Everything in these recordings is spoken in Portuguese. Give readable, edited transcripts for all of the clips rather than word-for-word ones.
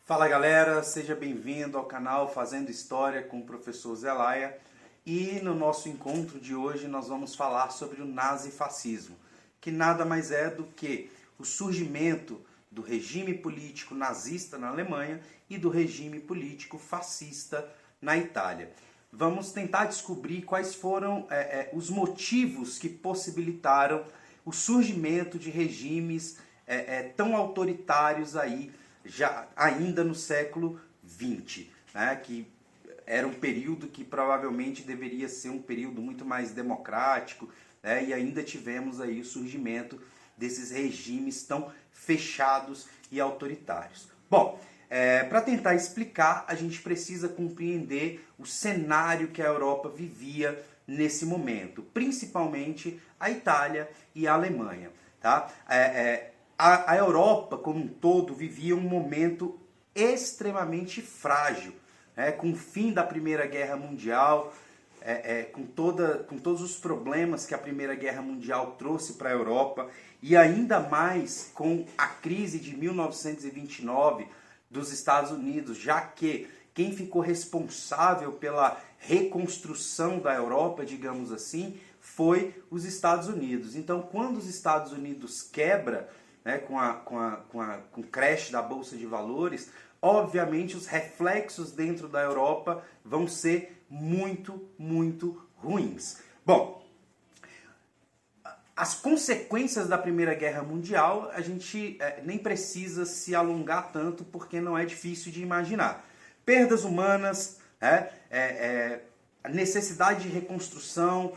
Fala galera, seja bem-vindo ao canal Fazendo História com o professor Zelaya. E no nosso encontro de hoje nós vamos falar sobre o nazifascismo, que nada mais é do que o surgimento do regime político nazista na Alemanha e do regime político fascista na Itália. Vamos tentar descobrir quais foram os motivos que possibilitaram o surgimento de regimes tão autoritários aí, já ainda no século XX, né, que era um período que provavelmente deveria ser um período muito mais democrático, né, e ainda tivemos aí o surgimento desses regimes tão fechados e autoritários. Bom, para tentar explicar, a gente precisa compreender o cenário que a Europa vivia nesse momento, principalmente a Itália e a Alemanha. Tá? A Europa, como um todo, vivia um momento extremamente frágil, né? Com o fim da Primeira Guerra Mundial, com todos os problemas que a Primeira Guerra Mundial trouxe para a Europa, e ainda mais com a crise de 1929 dos Estados Unidos, já que quem ficou responsável pela reconstrução da Europa, digamos assim, foi os Estados Unidos. Então, quando os Estados Unidos quebra, né, com o crash da Bolsa de Valores, obviamente os reflexos dentro da Europa vão ser muito, muito ruins. Bom, as consequências da Primeira Guerra Mundial a gente nem precisa se alongar tanto, porque não é difícil de imaginar. Perdas humanas, a necessidade de reconstrução,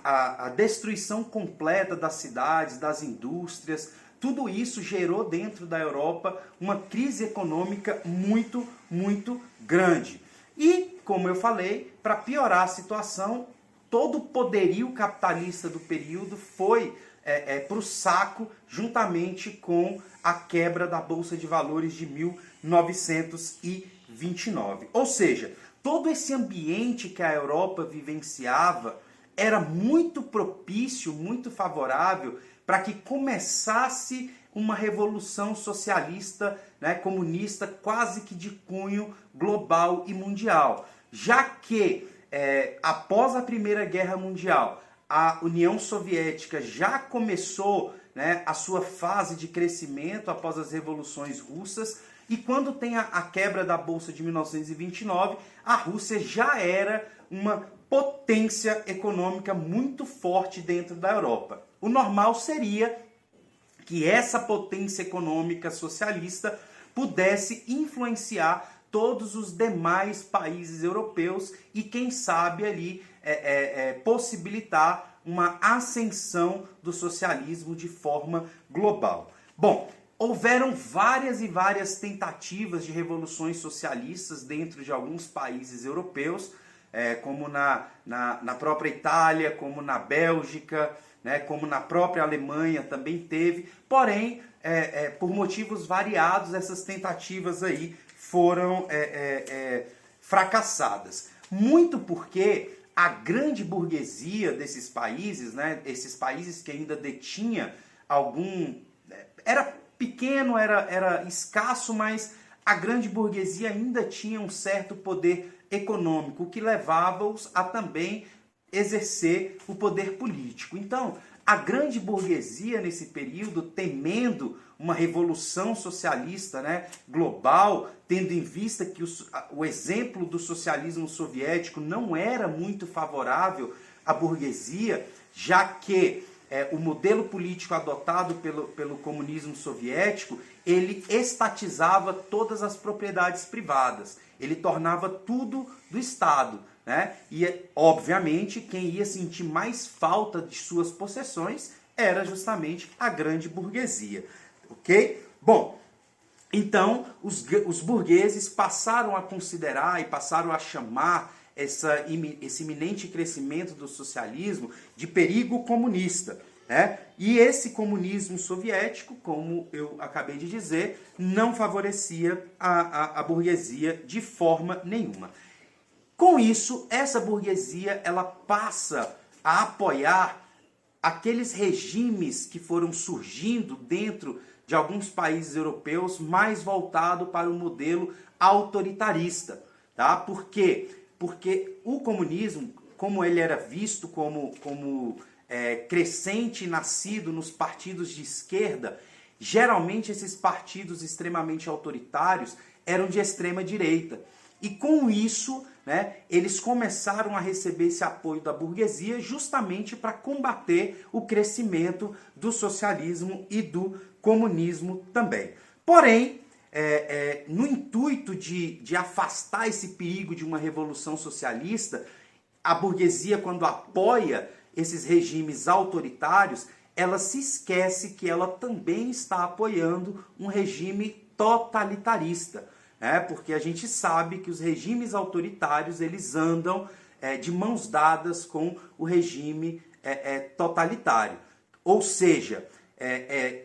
a destruição completa das cidades, das indústrias. Tudo isso gerou dentro da Europa uma crise econômica muito, muito grande. E, como eu falei, para piorar a situação, todo o poderio capitalista do período foi para o saco, juntamente com a quebra da Bolsa de Valores de 1929. Ou seja, todo esse ambiente que a Europa vivenciava era muito propício, muito favorável para que começasse uma revolução socialista, né, comunista, quase que de cunho global e mundial. Já que, após a Primeira Guerra Mundial, a União Soviética já começou, né, a sua fase de crescimento após as revoluções russas, e quando tem a quebra da Bolsa de 1929, a Rússia já era uma potência econômica muito forte dentro da Europa. O normal seria que essa potência econômica socialista pudesse influenciar todos os demais países europeus e, quem sabe, ali possibilitar uma ascensão do socialismo de forma global. Bom, houveram várias e várias tentativas de revoluções socialistas dentro de alguns países europeus, como na própria Itália, como na Bélgica, né, como na própria Alemanha também teve. Porém, por motivos variados, essas tentativas aí foram fracassadas. Muito porque a grande burguesia desses países, né, esses países que ainda detinha algum... Era pequeno, era escasso, mas a grande burguesia ainda tinha um certo poder econômico, o que levava-os a também exercer o poder político. Então, a grande burguesia nesse período, temendo uma revolução socialista, né, global, tendo em vista que o exemplo do socialismo soviético não era muito favorável à burguesia, já que o modelo político adotado pelo comunismo soviético, ele estatizava todas as propriedades privadas, ele tornava tudo do Estado, né? E, obviamente, quem ia sentir mais falta de suas possessões era justamente a grande burguesia, ok? Bom, então os burgueses passaram a considerar e passaram a chamar esse iminente crescimento do socialismo de perigo comunista, né? E esse comunismo soviético, como eu acabei de dizer, não favorecia a burguesia de forma nenhuma. Com isso, essa burguesia ela passa a apoiar aqueles regimes que foram surgindo dentro de alguns países europeus mais voltado para o modelo autoritarista, tá? Por quê? Porque o comunismo, como ele era visto como crescente e nascido nos partidos de esquerda, geralmente esses partidos extremamente autoritários eram de extrema direita. E com isso, né, eles começaram a receber esse apoio da burguesia justamente para combater o crescimento do socialismo e do comunismo também. Porém, no intuito de afastar esse perigo de uma revolução socialista, a burguesia, quando apoia esses regimes autoritários, ela se esquece que ela também está apoiando um regime totalitarista, né? Porque a gente sabe que os regimes autoritários eles andam de mãos dadas com o regime totalitário. Ou seja,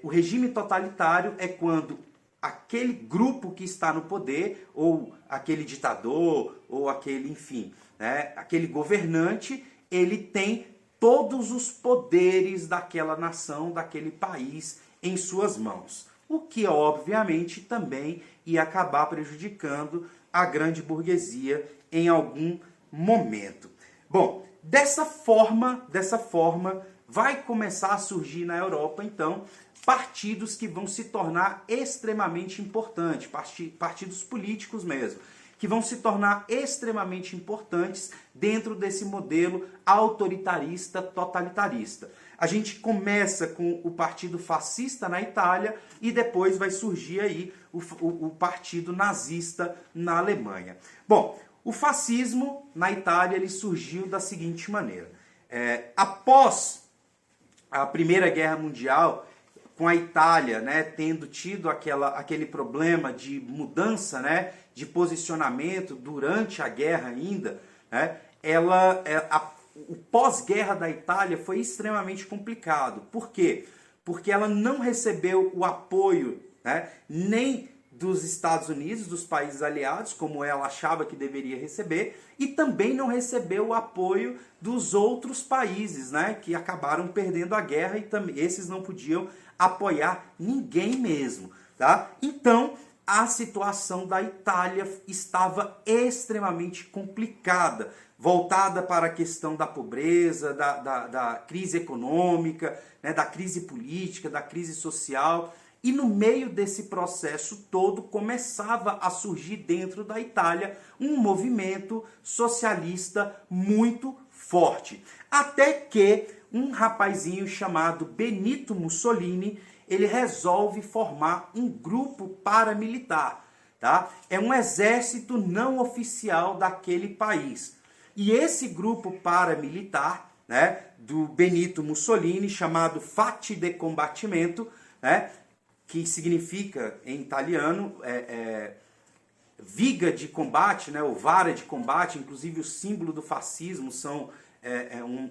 o regime totalitário é quando aquele grupo que está no poder, ou aquele ditador, ou aquele, enfim, né, aquele governante, ele tem todos os poderes daquela nação, daquele país em suas mãos. O que, obviamente, também ia acabar prejudicando a grande burguesia em algum momento. Bom, dessa forma, vai começar a surgir na Europa, então, partidos que vão se tornar extremamente importantes, partidos políticos mesmo, que vão se tornar extremamente importantes dentro desse modelo autoritarista, totalitarista. A gente começa com o partido fascista na Itália e depois vai surgir aí o partido nazista na Alemanha. Bom, o fascismo na Itália ele surgiu da seguinte maneira. Após a Primeira Guerra Mundial, com a Itália, né, tendo tido aquele problema de mudança, né, de posicionamento durante a guerra ainda, né, o pós-guerra da Itália foi extremamente complicado. Por quê? Porque ela não recebeu o apoio, né, nem dos Estados Unidos, dos países aliados, como ela achava que deveria receber, e também não recebeu o apoio dos outros países, né, que acabaram perdendo a guerra e também esses não podiam apoiar ninguém mesmo, tá? Então, a situação da Itália estava extremamente complicada, voltada para a questão da pobreza, da crise econômica, né, da crise política, da crise social. E no meio desse processo todo começava a surgir dentro da Itália um movimento socialista muito forte. Até que um rapazinho chamado Benito Mussolini, ele resolve formar um grupo paramilitar, tá? É um exército não oficial daquele país. E esse grupo paramilitar, né, do Benito Mussolini, chamado Fatti di Combattimento, né, que significa em italiano viga de combate, né, ou vara de combate. Inclusive o símbolo do fascismo são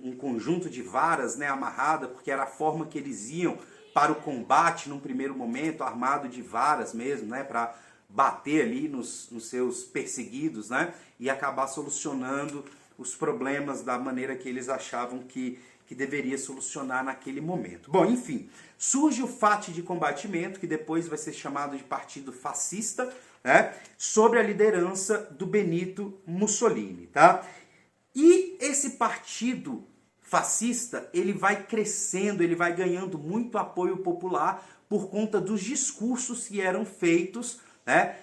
um conjunto de varas, né, amarrada, porque era a forma que eles iam para o combate num primeiro momento, armado de varas mesmo, né, para bater ali nos seus perseguidos, né, e acabar solucionando os problemas da maneira que eles achavam que deveria solucionar naquele momento. Bom, enfim, surge o Fatti di Combattimento, que depois vai ser chamado de Partido Fascista, né, sobre a liderança do Benito Mussolini, tá? E esse partido fascista, ele vai crescendo, ele vai ganhando muito apoio popular por conta dos discursos que eram feitos, né,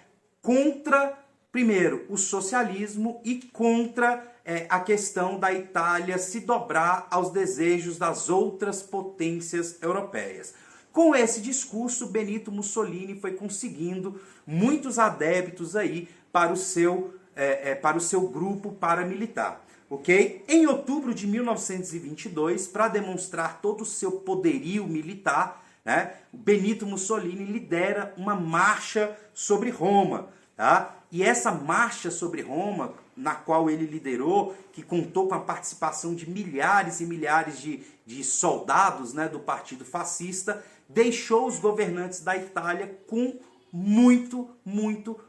contra, primeiro, o socialismo e contra a questão da Itália se dobrar aos desejos das outras potências europeias. Com esse discurso, Benito Mussolini foi conseguindo muitos adeptos aí para o seu grupo paramilitar. Okay? Em outubro de 1922, para demonstrar todo o seu poderio militar, né, Benito Mussolini lidera uma marcha sobre Roma. Tá? E essa marcha sobre Roma, na qual ele liderou, que contou com a participação de milhares e milhares de soldados, né, do Partido Fascista, deixou os governantes da Itália com muito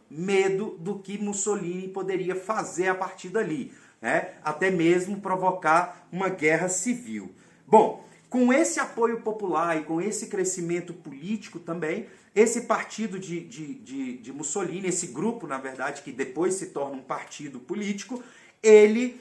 medo do que Mussolini poderia fazer a partir dali, né? Até mesmo provocar uma guerra civil. Bom, Com esse apoio popular e com esse crescimento político também, esse partido de Mussolini, esse grupo, na verdade, que depois se torna um partido político, ele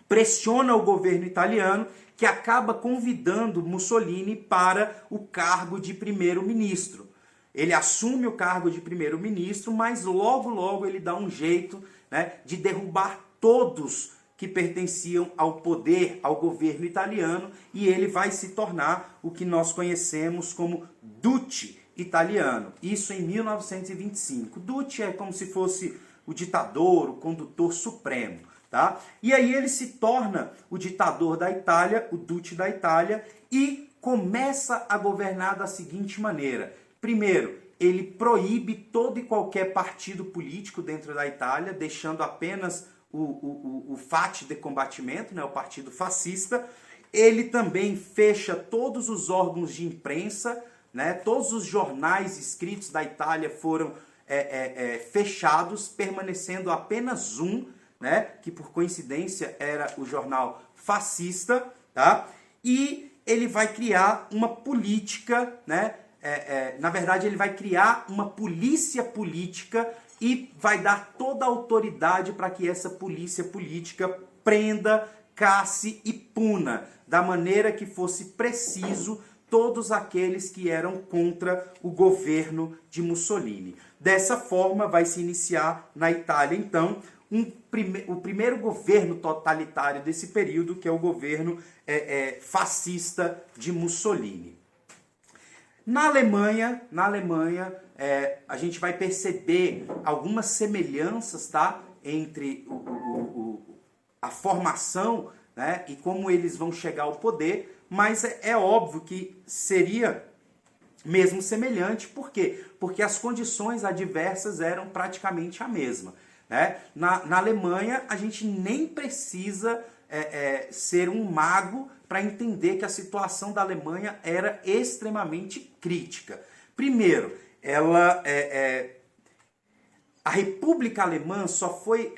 pressiona o governo italiano, que acaba convidando Mussolini para o cargo de primeiro-ministro. Ele assume o cargo de primeiro-ministro, mas logo ele dá um jeito, né, de derrubar todos que pertenciam ao poder, ao governo italiano, e ele vai se tornar o que nós conhecemos como Duce italiano. Isso em 1925. Duce é como se fosse o ditador, o condutor supremo. Tá? E aí ele se torna o ditador da Itália, o Duce da Itália, e começa a governar da seguinte maneira. Primeiro, ele proíbe todo e qualquer partido político dentro da Itália, deixando apenas o FAT de combatimento, né, o partido fascista. Ele também fecha todos os órgãos de imprensa, né, todos os jornais escritos da Itália foram fechados, permanecendo apenas um, né, que por coincidência era o jornal fascista, tá? E ele vai criar uma política, né? Na verdade, ele vai criar uma polícia política e vai dar toda a autoridade para que essa polícia política prenda, casse e puna, da maneira que fosse preciso, todos aqueles que eram contra o governo de Mussolini. Dessa forma, vai se iniciar na Itália, então, o primeiro governo totalitário desse período, que é o governo fascista de Mussolini. Na Alemanha, a gente vai perceber algumas semelhanças, tá, entre a formação, né, e como eles vão chegar ao poder, mas é óbvio que seria mesmo semelhante. Por quê? Porque as condições adversas eram praticamente a mesma. Né? Na Alemanha, a gente nem precisa ser um mago para entender que a situação da Alemanha era extremamente crítica. Primeiro, a República Alemã só foi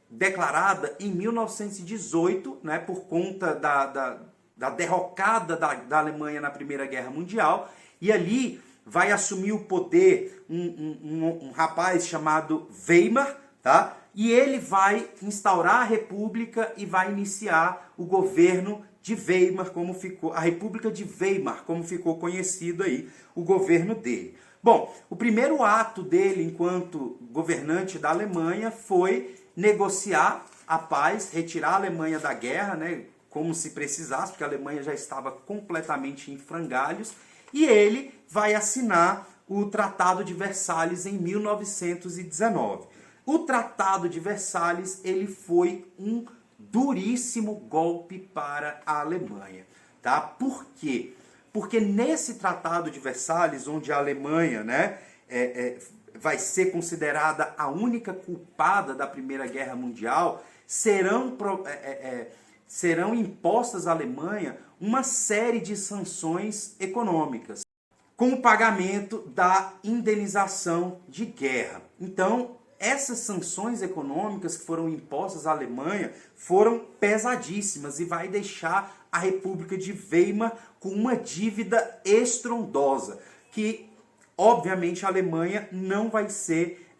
declarada em 1918, né, por conta da derrocada da Alemanha na Primeira Guerra Mundial, e ali vai assumir o poder um rapaz chamado Weimar, tá? E ele vai instaurar a República e vai iniciar o governo de Weimar, como ficou, a República de Weimar, como ficou conhecido aí, o governo dele. Bom, o primeiro ato dele enquanto governante da Alemanha foi negociar a paz, retirar a Alemanha da guerra, né, como se precisasse, porque a Alemanha já estava completamente em frangalhos, e ele vai assinar o Tratado de Versalhes em 1919. O Tratado de Versalhes, ele foi um duríssimo golpe para a Alemanha, tá? Por quê? Porque nesse Tratado de Versalhes, onde a Alemanha, né, vai ser considerada a única culpada da Primeira Guerra Mundial, serão impostas à Alemanha uma série de sanções econômicas, com o pagamento da indenização de guerra. Então, essas sanções econômicas que foram impostas à Alemanha foram pesadíssimas e vai deixar a República de Weimar com uma dívida estrondosa, que obviamente a Alemanha não vai ser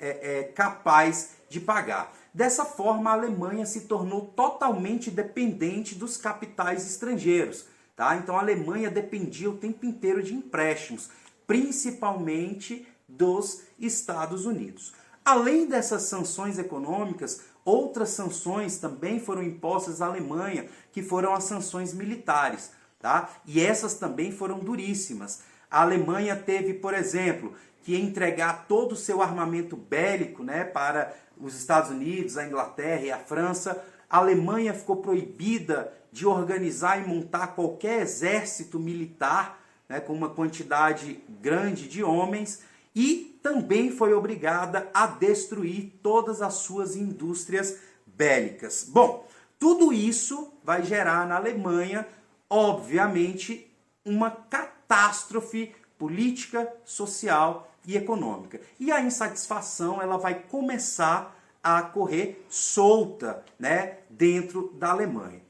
capaz de pagar. Dessa forma, a Alemanha se tornou totalmente dependente dos capitais estrangeiros. Tá? Então a Alemanha dependia o tempo inteiro de empréstimos, principalmente dos Estados Unidos. Além dessas sanções econômicas, outras sanções também foram impostas à Alemanha, que foram as sanções militares. Tá? E essas também foram duríssimas. A Alemanha teve, por exemplo, que entregar todo o seu armamento bélico, né, para os Estados Unidos, a Inglaterra e a França. A Alemanha ficou proibida de organizar e montar qualquer exército militar, né, com uma quantidade grande de homens, e também foi obrigada a destruir todas as suas indústrias bélicas. Bom, tudo isso vai gerar na Alemanha, obviamente, uma catástrofe política, social e econômica. E a insatisfação ela vai começar a correr solta, né, dentro da Alemanha.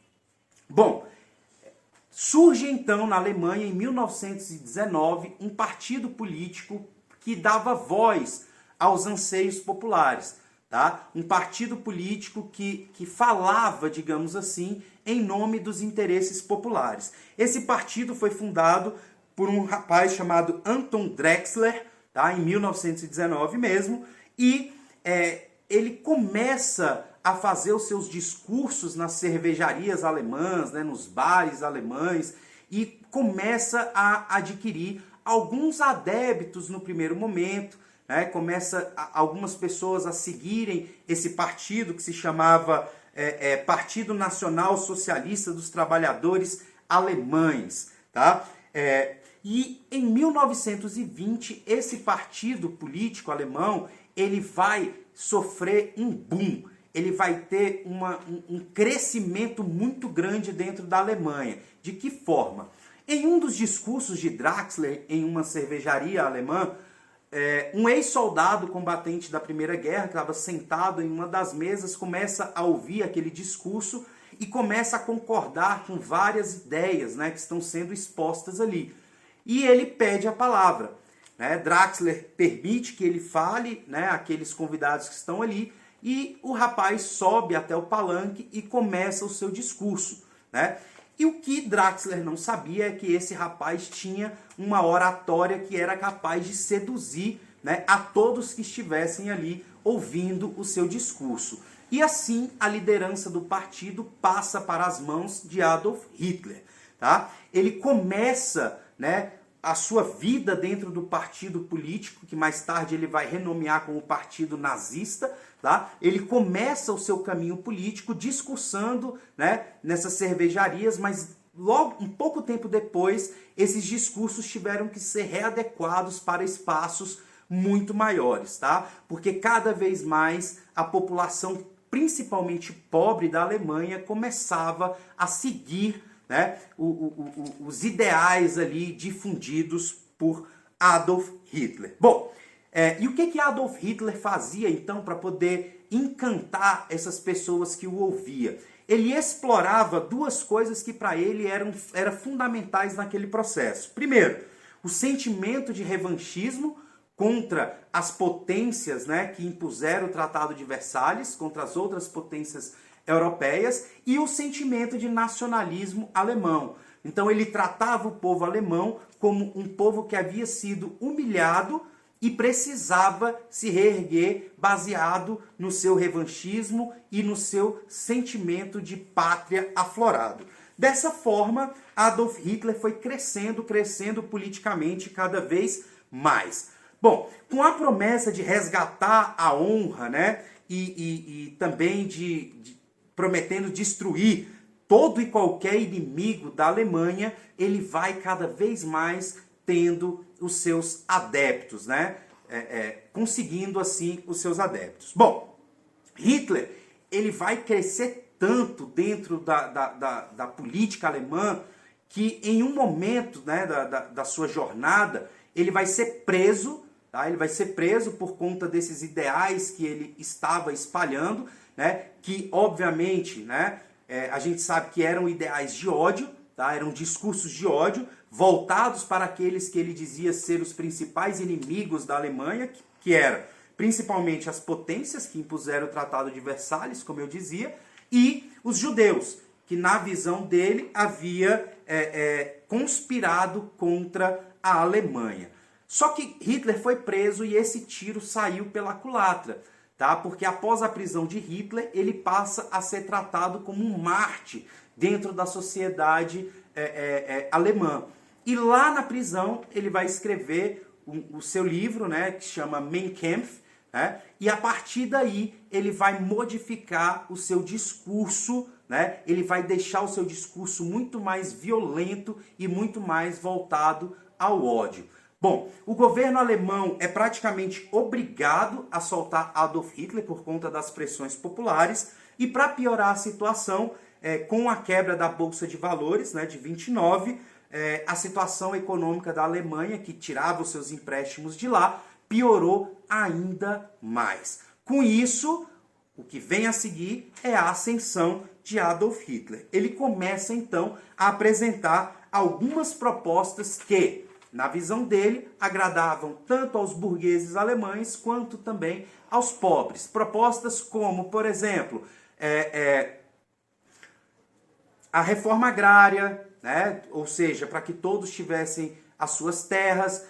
Bom, Surge então na Alemanha, em 1919, um partido político que dava voz aos anseios populares. Tá? Um partido político que falava, digamos assim, em nome dos interesses populares. Esse partido foi fundado por um rapaz chamado Anton Drexler, tá? Em 1919 mesmo, e ele começa a fazer os seus discursos nas cervejarias alemãs, né, nos bares alemães, e começa a adquirir alguns adeptos no primeiro momento, né, começa algumas pessoas a seguirem esse partido que se chamava Partido Nacional Socialista dos Trabalhadores Alemães. Tá? E em 1920, esse partido político alemão ele vai sofrer um boom. Ele vai ter um crescimento muito grande dentro da Alemanha. De que forma? Em um dos discursos de Drexler, em uma cervejaria alemã, um ex-soldado combatente da Primeira Guerra, que estava sentado em uma das mesas, começa a ouvir aquele discurso e começa a concordar com várias ideias, né, que estão sendo expostas ali. E ele pede a palavra. Né? Drexler permite que ele fale, né, aqueles convidados que estão ali, e o rapaz sobe até o palanque e começa o seu discurso. Né? E o que Drexler não sabia é que esse rapaz tinha uma oratória que era capaz de seduzir, né, a todos que estivessem ali ouvindo o seu discurso. E assim a liderança do partido passa para as mãos de Adolf Hitler. Tá? Ele começa, né, a sua vida dentro do partido político, que mais tarde ele vai renomear como Partido Nazista. Tá? Ele começa o seu caminho político discursando, né, nessas cervejarias, mas logo, um pouco tempo depois, esses discursos tiveram que ser readequados para espaços muito maiores, tá? Porque cada vez mais a população, principalmente pobre da Alemanha, começava a seguir, né, os ideais ali difundidos por Adolf Hitler. Bom, e o que Adolf Hitler fazia então para poder encantar essas pessoas que o ouviam? Ele explorava duas coisas que para ele eram fundamentais naquele processo. Primeiro, o sentimento de revanchismo contra as potências, né, que impuseram o Tratado de Versalhes, contra as outras potências europeias, e o sentimento de nacionalismo alemão. Então ele tratava o povo alemão como um povo que havia sido humilhado e precisava se reerguer baseado no seu revanchismo e no seu sentimento de pátria aflorado. Dessa forma, Adolf Hitler foi crescendo politicamente cada vez mais. Bom, com a promessa de resgatar a honra, né, e também prometendo destruir todo e qualquer inimigo da Alemanha, ele vai cada vez mais tendo os seus adeptos, né? Conseguindo assim os seus adeptos. Bom, Hitler ele vai crescer tanto dentro da política alemã que em um momento, né, da sua jornada ele vai ser preso, tá? Ele vai ser preso por conta desses ideais que ele estava espalhando, né? Que obviamente, né, a gente sabe que eram ideais de ódio, tá? Eram discursos de ódio voltados para aqueles que ele dizia ser os principais inimigos da Alemanha, que eram principalmente as potências que impuseram o Tratado de Versalhes, como eu dizia, e os judeus, que na visão dele havia conspirado contra a Alemanha. Só que Hitler foi preso e esse tiro saiu pela culatra, tá? Porque após a prisão de Hitler, ele passa a ser tratado como um mártir dentro da sociedade alemã. E lá na prisão ele vai escrever o seu livro, né, que se chama Mein Kampf, né, e a partir daí ele vai modificar o seu discurso, né, ele vai deixar o seu discurso muito mais violento e muito mais voltado ao ódio. Bom, o governo alemão é praticamente obrigado a soltar Adolf Hitler por conta das pressões populares e para piorar a situação, com a quebra da Bolsa de Valores, né, de 29, a situação econômica da Alemanha, que tirava os seus empréstimos de lá, piorou ainda mais. Com isso, O que vem a seguir é a ascensão de Adolf Hitler. Ele começa, então, a apresentar algumas propostas que, na visão dele, agradavam tanto aos burgueses alemães quanto também aos pobres. Propostas como, por exemplo, a reforma agrária, né? Ou seja, para que todos tivessem as suas terras,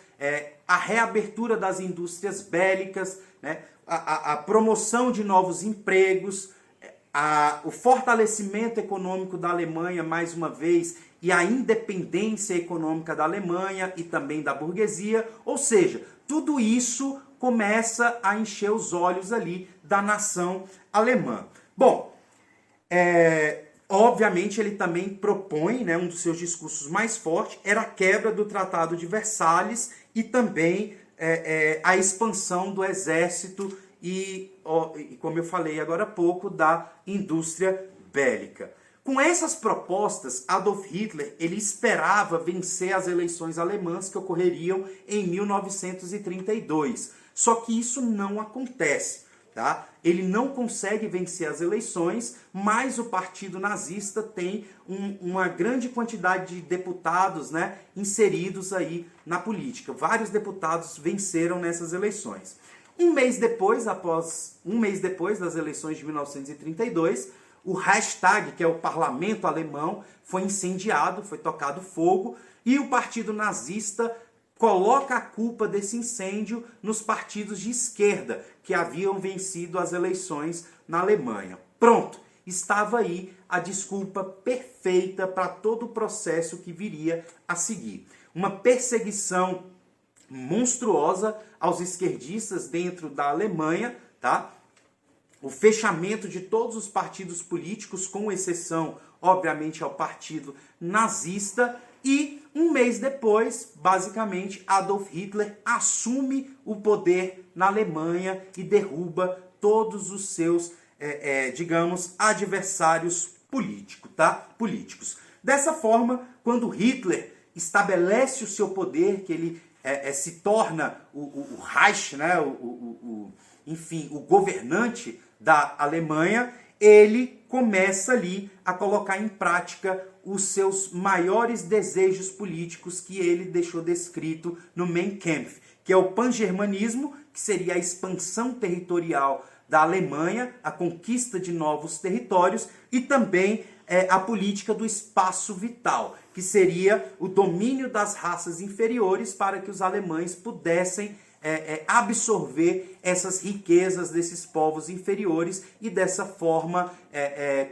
a reabertura das indústrias bélicas, né? A promoção de novos empregos, o fortalecimento econômico da Alemanha, mais uma vez, e a independência econômica da Alemanha e também da burguesia. Ou seja, tudo isso começa a encher os olhos ali da nação alemã. Bom, obviamente ele também propõe, né, um dos seus discursos mais fortes era a quebra do Tratado de Versalhes e também a expansão do exército e, como eu falei agora há pouco, da indústria bélica. Com essas propostas, Adolf Hitler ele esperava vencer as eleições alemãs que ocorreriam em 1932. Só que isso não acontece. Tá? Ele não consegue vencer as eleições, mas o partido nazista tem uma grande quantidade de deputados, né, inseridos aí na política. Vários deputados venceram nessas eleições. Um mês depois das eleições de 1932, o Reichstag, que é o parlamento alemão, foi incendiado, foi tocado fogo, e o partido nazista coloca a culpa desse incêndio nos partidos de esquerda, que haviam vencido as eleições na Alemanha. Pronto, estava aí a desculpa perfeita para todo o processo que viria a seguir. Uma perseguição monstruosa aos esquerdistas dentro da Alemanha, tá? O fechamento de todos os partidos políticos, com exceção, obviamente, ao partido nazista. E um mês depois, basicamente, Adolf Hitler assume o poder na Alemanha e derruba todos os seus, digamos, adversários políticos. Dessa forma, quando Hitler estabelece o seu poder, que ele se torna o Reich, né, enfim, o governante da Alemanha, ele começa ali a colocar em prática os seus maiores desejos políticos que ele deixou descrito no Mein Kampf, que é o pangermanismo, que seria a expansão territorial da Alemanha, a conquista de novos territórios, e também a política do espaço vital, que seria o domínio das raças inferiores para que os alemães pudessem absorver essas riquezas desses povos inferiores e dessa forma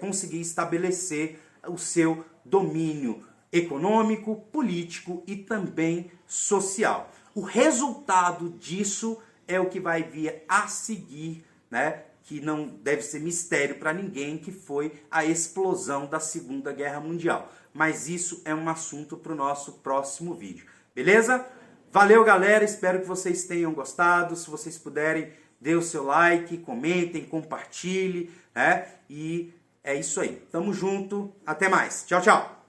conseguir estabelecer o seu domínio econômico, político e também social. O resultado disso é o que vai vir a seguir, né, que não deve ser mistério para ninguém, que foi a explosão da Segunda Guerra Mundial. Mas isso é um assunto para o nosso próximo vídeo. Beleza? Valeu, galera. Espero que vocês tenham gostado. Se vocês puderem, dê o seu like, comentem, compartilhem, né? E é isso aí. Tamo junto. Até mais. Tchau, tchau.